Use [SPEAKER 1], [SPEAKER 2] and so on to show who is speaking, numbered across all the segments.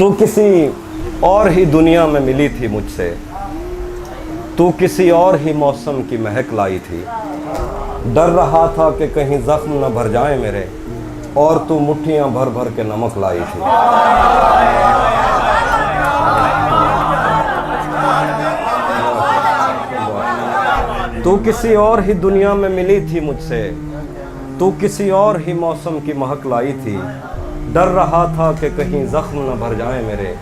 [SPEAKER 1] تو کسی اور ہی دنیا میں ملی تھی مجھ سے، تو کسی اور ہی موسم کی مہک لائی تھی۔ ڈر رہا تھا کہ کہیں زخم نہ بھر جائیں میرے، اور تو مٹھیاں بھر بھر کے نمک لائی تھی۔ تو کسی اور ہی دنیا میں ملی تھی مجھ سے، تو کسی اور ہی موسم کی مہک لائی تھی۔ ڈر رہا تھا کہ کہیں زخم نہ بھر جائیں میرے،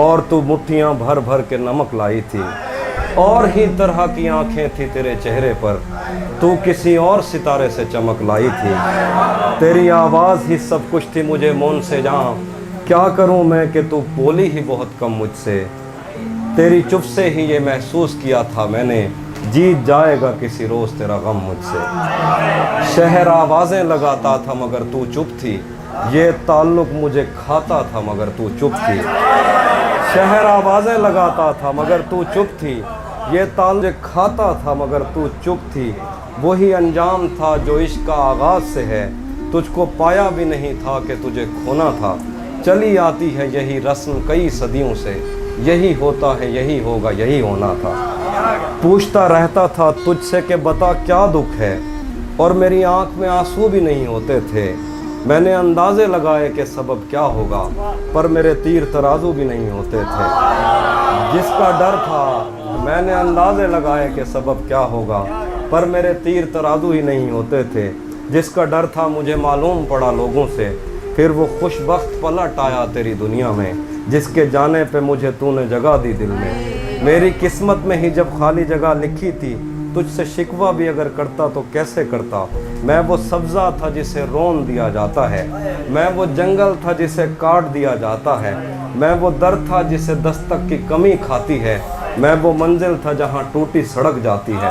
[SPEAKER 1] اور تو مٹھیاں بھر بھر کے نمک لائی تھی۔ اور ہی طرح کی آنکھیں تھی تیرے چہرے پر، تو کسی اور ستارے سے چمک لائی تھی۔ تیری آواز ہی سب کچھ تھی مجھے مون سے جہاں، کیا کروں میں کہ تو بولی ہی بہت کم مجھ سے۔ تیری چپ سے ہی یہ محسوس کیا تھا میں نے، جیت جائے گا کسی روز تیرا غم مجھ سے۔ شہر آوازیں لگاتا تھا مگر تو چپ تھی، یہ تعلق مجھے کھاتا تھا مگر تو چپ تھی۔ شہر آوازیں لگاتا تھا مگر تو چپ تھی، یہ تعلق کھاتا تھا مگر تو چپ تھی۔ وہی انجام تھا جو عشق کا آغاز سے ہے، تجھ کو پایا بھی نہیں تھا کہ تجھے کھونا تھا۔ چلی آتی ہے یہی رسم کئی صدیوں سے، یہی ہوتا ہے یہی ہوگا یہی ہونا تھا۔ پوچھتا رہتا تھا تجھ سے کہ بتا کیا دکھ ہے، اور میری آنکھ میں آنسو بھی نہیں ہوتے تھے۔ میں نے اندازے لگائے کہ سبب کیا ہوگا، پر میرے تیر ترازو بھی نہیں ہوتے تھے۔ جس کا ڈر تھا میں نے اندازے لگائے کہ سبب کیا ہوگا، پر میرے تیر ترازو ہی نہیں ہوتے تھے۔ جس کا ڈر تھا مجھے معلوم پڑا لوگوں سے، پھر وہ خوش بخت پلٹ آیا تیری دنیا میں، جس کے جانے پہ مجھے تو نے جگہ دی دل میں۔ میری قسمت میں ہی جب خالی جگہ لکھی تھی، تجھ سے شکوہ بھی اگر کرتا تو کیسے کرتا۔ میں وہ سبزہ تھا جسے رون دیا جاتا ہے، میں وہ جنگل تھا جسے کاٹ دیا جاتا ہے، میں وہ در تھا جسے دستک کی کمی کھاتی ہے، میں وہ منزل تھا جہاں ٹوٹی سڑک جاتی ہے۔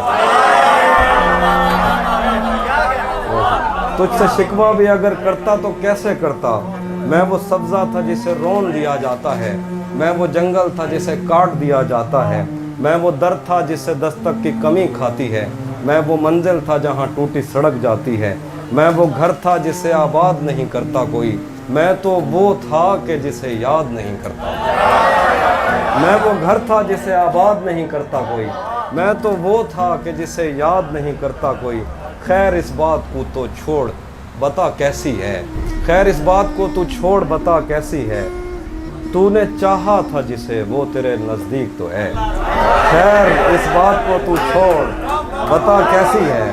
[SPEAKER 1] تجھ سے شکوہ بھی اگر کرتا تو کیسے کرتا۔ میں وہ سبزہ تھا جسے رون دیا جاتا ہے، میں وہ جنگل تھا جسے کاٹ دیا جاتا ہے، میں وہ در تھا جسے دستک کی کمی کھاتی ہے، میں وہ منزل تھا جہاں ٹوٹی سڑک جاتی ہے، میں وہ گھر تھا جسے آباد نہیں کرتا کوئی، میں تو وہ تھا کہ جسے یاد نہیں کرتا۔ میں وہ گھر تھا جسے آباد نہیں کرتا کوئی، میں تو وہ تھا کہ جسے یاد نہیں کرتا کوئی۔ خیر اس بات کو تو چھوڑ بتا کیسی ہے، خیر اس بات کو تو چھوڑ بتا کیسی ہے، تو نے چاہا تھا جسے وہ تیرے نزدیک تو ہے۔ خیر اس بات کو تو چھوڑ بتا کیسی ہے،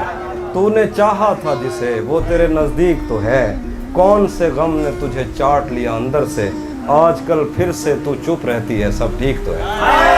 [SPEAKER 1] تو نے چاہا تھا جسے وہ تیرے نزدیک تو ہے۔ کون سے غم نے تجھے چاٹ لیا اندر سے، آج کل پھر سے تو چپ رہتی ہے سب ٹھیک تو ہے۔